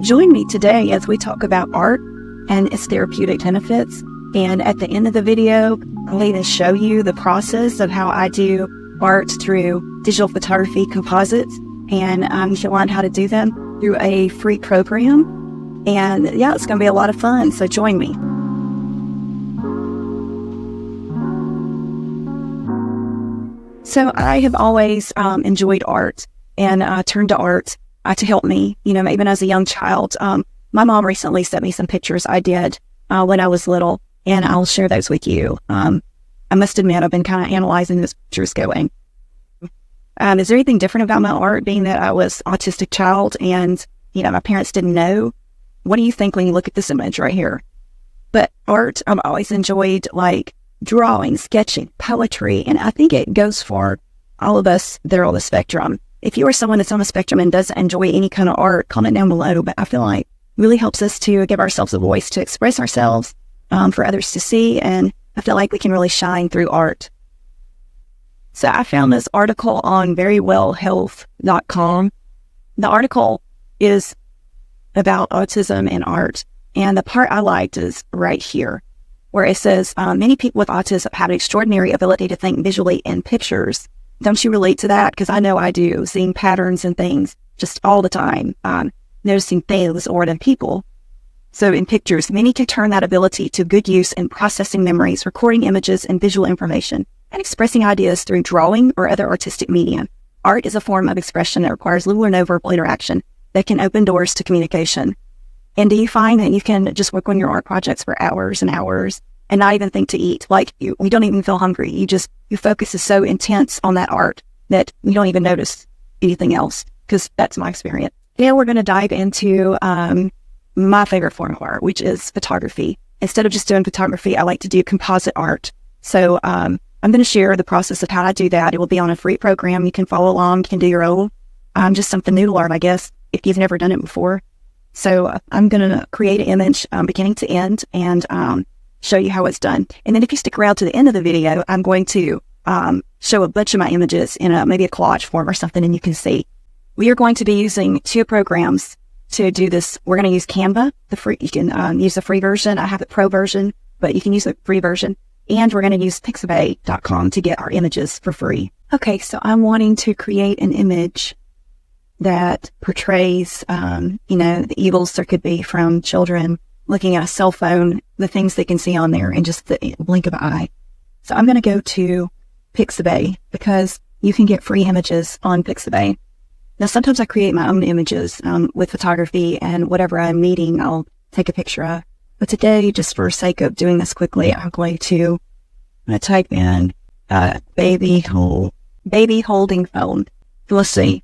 Join me today as we talk about art and its therapeutic benefits. And at the end of the video, I'm going to show you the process of how I do art through digital photography composites. And you can learn how to do them through a free program. And yeah, it's going to be a lot of fun. So join me. So I have always enjoyed art and turned to art to help me. Even as a young child, my mom recently sent me some pictures I did when I was little, and I'll share those with you. I must admit, I've been kind of analyzing those pictures going. Is there anything different about my art, being that I was an autistic child and, my parents didn't know? What do you think when you look at this image right here? But art, I've always enjoyed drawing, sketching, poetry, and I think it goes for all of us that are on the spectrum. If you are someone that's on the spectrum and doesn't enjoy any kind of art, comment down below. But I feel like it really helps us to give ourselves a voice to express ourselves for others to see, and I feel like we can really shine through art. So I found this article on verywellhealth.com. The article is about autism and art, and the part I liked is right here, where it says, many people with autism have an extraordinary ability to think visually in pictures. Don't you relate to that? Because I know I do, seeing patterns and things just all the time, noticing things or in people. So in pictures, many can turn that ability to good use in processing memories, recording images and visual information, and expressing ideas through drawing or other artistic medium. Art is a form of expression that requires little or no verbal interaction that can open doors to communication. And do you find that you can just work on your art projects for hours and hours and not even think to eat? You don't even feel hungry. Your focus is so intense on that art that you don't even notice anything else, because that's my experience. Now we're going to dive into my favorite form of art, which is photography. Instead of just doing photography, I like to do composite art. So I'm going to share the process of how I do that. It will be on a free program. You can follow along. You can do your own. Just something new to learn, I guess, if you've never done it before. So I'm going to create an image beginning to end and show you how it's done. And then if you stick around to the end of the video, I'm going to show a bunch of my images in maybe a collage form or something, and you can see. We are going to be using two programs to do this. We're going to use Canva. You can use the free version. I have the pro version, but you can use the free version. And we're going to use pixabay.com to get our images for free. Okay, so I'm wanting to create an image that portrays, the evils there could be from children looking at a cell phone, the things they can see on there in just the blink of an eye. So I'm going to go to Pixabay because you can get free images on Pixabay. Now, sometimes I create my own images with photography, and whatever I'm needing, I'll take a picture of. But today, just for sake of doing this quickly, I'm going to type in baby holding phone. Let's see.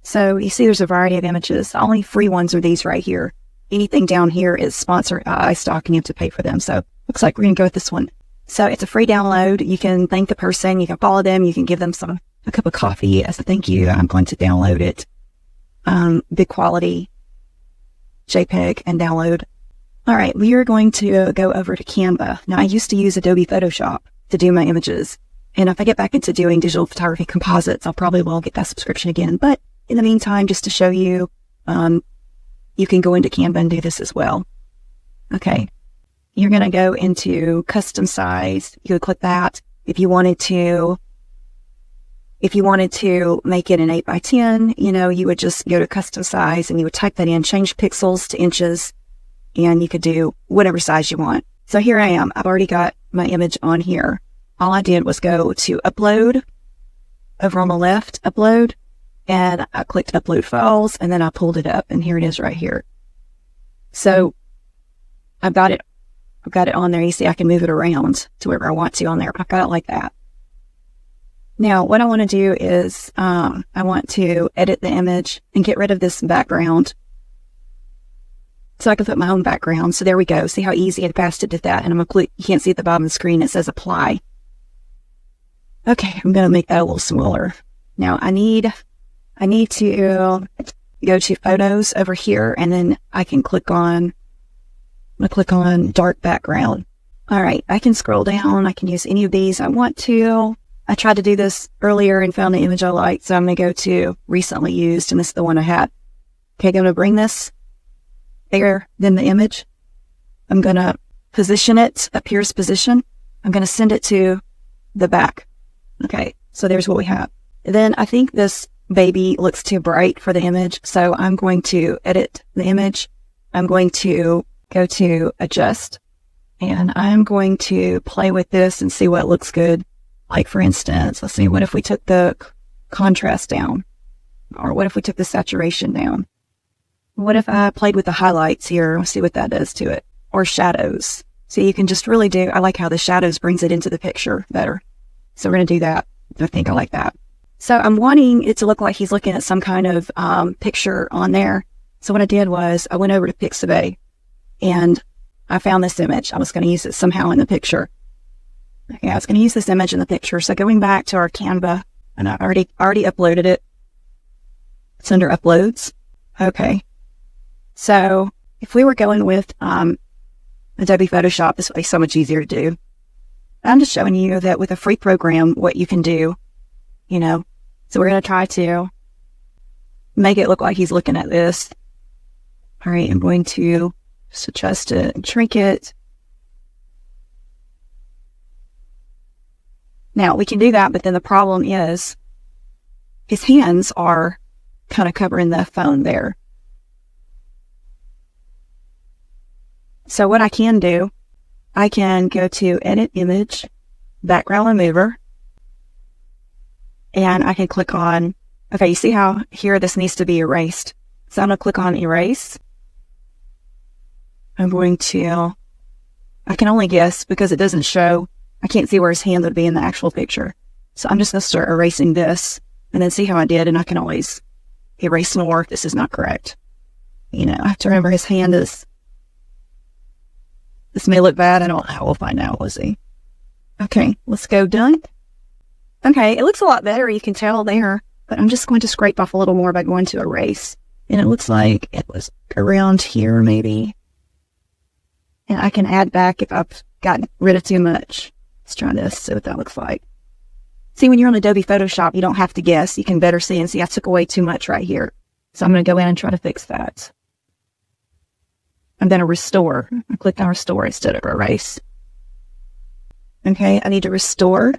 So you see there's a variety of images. The only free ones are these right here. Anything down here is sponsored iStock, and you have to pay for them. So looks like we're going to go with this one. So it's a free download. You can thank the person. You can follow them. You can give them a cup of coffee as a thank you. I'm going to download it. Big quality JPEG and download. All right, we are going to go over to Canva. Now, I used to use Adobe Photoshop to do my images. And if I get back into doing digital photography composites, I'll probably will get that subscription again. But in the meantime, just to show you, you can go into Canva and do this as well. Okay, you're going to go into custom size. You would click that. If you wanted to make it an 8x10, you would just go to custom size and you would type that in, change pixels to inches, and you could do whatever size you want. So here I am. I've already got my image on here. All I did was go to upload, over on the left, upload, and I clicked upload files, and then I pulled it up, and here it is right here. So I've got it on there. You see, I can move it around to wherever I want to on there. I've got it like that. Now, what I want to do is I want to edit the image and get rid of this background so I can put my own background. So there we go. See how easy and fast it did that? And I'm going to click. You can't see at the bottom of the screen. It says apply. Okay, I'm going to make that a little smaller. Now, I need to go to photos over here, and then I can click on dark background. All right, I can scroll down. I can use any of these I want to. I tried to do this earlier and found the image I liked, so I'm going to go to recently used, and this is the one I had. Okay, I'm going to bring this there than the image. I'm going to position it, appears position. I'm going to send it to the back. Okay, so there's what we have. Then I think this baby looks too bright for the image, so I'm going to edit the image. I'm going to go to adjust, and I'm going to play with this and see what looks good. Like, for instance, let's see, what if we took the contrast down? Or what if we took the saturation down? What if I played with the highlights here? Let's see what that does to it. Or shadows. So you can just really I like how the shadows brings it into the picture better. So we're going to do that. I think I like that. So I'm wanting it to look like he's looking at some kind of picture on there. So what I did was I went over to Pixabay and I found this image. I was going to use it somehow in the picture. Okay, I was going to use this image in the picture. So going back to our Canva, and I already uploaded it. It's under uploads. Okay. So if we were going with Adobe Photoshop, this would be so much easier to do. I'm just showing you that with a free program, what you can do, you know. So we're going to try to make it look like he's looking at this. All right, I'm going to just adjust it and shrink it. Now, we can do that, but then the problem is his hands are kind of covering the phone there. So what I can do, I can go to Edit Image, Background Remover, and I can click on, okay, you see how here this needs to be erased. So I'm going to click on Erase. I'm going to, I can only guess because it doesn't show, I can't see where his hand would be in the actual picture. So I'm just going to start erasing this and then see how I did, and I can always erase more if this is not correct. You know, I have to remember his hand is, this may look bad. I don't know. We'll find out. We'll see. Okay, let's go done. Okay, it looks a lot better. You can tell there, but I'm just going to scrape off a little more by going to erase. And it looks like it was around here maybe. And I can add back if I've gotten rid of too much. Let's try this, see what that looks like. See, when you're on Adobe Photoshop, you don't have to guess. You can better see and see I took away too much right here. So I'm going to go in and try to fix that. I'm going to restore. I clicked on restore instead of erase. Okay, I need to restore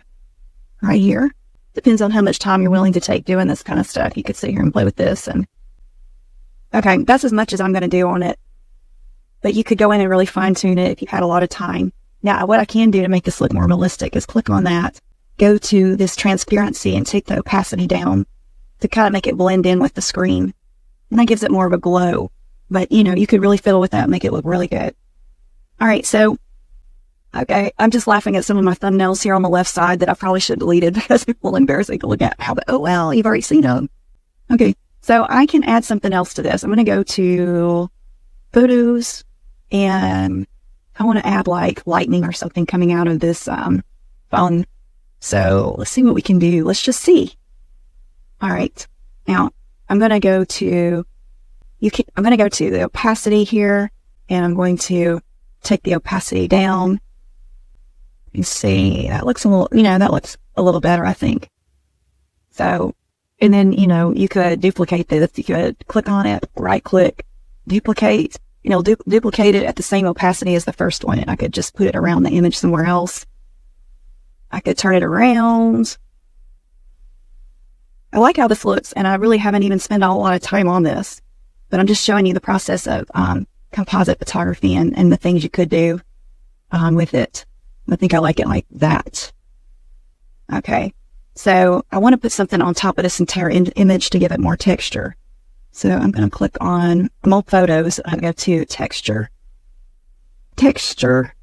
right here. Depends on how much time you're willing to take doing this kind of stuff. You could sit here and play with this. And okay, that's as much as I'm going to do on it. But you could go in and really fine tune it if you had a lot of time. Now, what I can do to make this look more realistic is click on that, go to this transparency and take the opacity down to kind of make it blend in with the screen. And that gives it more of a glow. But, you know, you could really fiddle with that and make it look really good. All right, so, okay, I'm just laughing at some of my thumbnails here on the left side that I probably should have deleted because it's a little embarrassing to look at now. But, oh, well, you've already seen them. Okay, so I can add something else to this. I'm going to go to Photos, and I want to add, like, lightning or something coming out of this phone. So let's see what we can do. Let's just see. All right, now I'm going to go to... I'm going to go to the opacity here, and I'm going to take the opacity down. You see, that looks a little, you know, that looks a little better, I think. So, and then, you know, you could duplicate this. You could click on it, right click, duplicate, you know, duplicate it at the same opacity as the first one. And I could just put it around the image somewhere else. I could turn it around. I like how this looks, and I really haven't even spent a lot of time on this. But I'm just showing you the process of composite photography and the things you could do with it. I think I like it like that. Okay, so I want to put something on top of this entire image to give it more texture. So I'm going to click on more photos. I'm going to go to texture. Texture.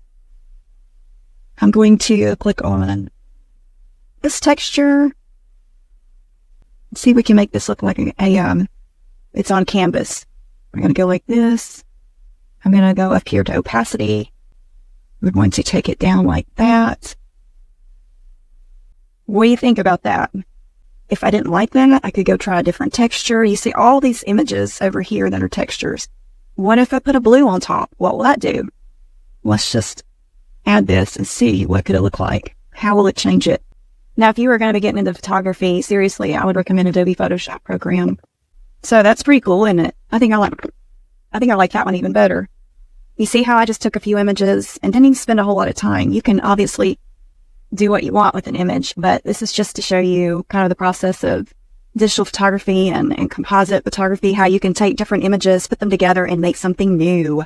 I'm going to click on this texture. Let's see if we can make this look like it's on canvas. We're going to go like this. I'm going to go up here to opacity. We're going to take it down like that. What do you think about that? If I didn't like that, I could go try a different texture. You see all these images over here that are textures. What if I put a blue on top? What will that do? Let's just add this and see what could it look like. How will it change it? Now, if you were going to be getting into photography, seriously, I would recommend Adobe Photoshop program. So that's pretty cool, isn't it? I think I like it. I think I like that one even better. You see how I just took a few images and didn't even spend a whole lot of time. You can obviously do what you want with an image, but this is just to show you kind of the process of digital photography and composite photography, how you can take different images, put them together, and make something new.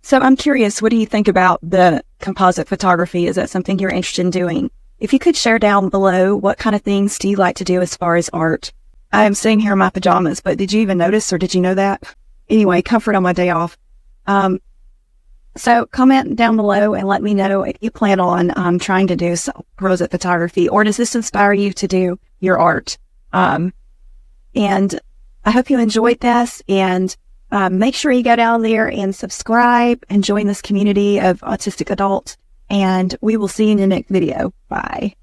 So I'm curious, what do you think about the composite photography? Is that something you're interested in doing? If you could share down below, what kind of things do you like to do as far as art? I'm sitting here in my pajamas, but did you even notice, or did you know that? Anyway, comfort on my day off. So comment down below and let me know if you plan on trying to do some composite photography, or does this inspire you to do your art? And I hope you enjoyed this, and make sure you go down there and subscribe and join this community of autistic adults, and we will see you in the next video. Bye.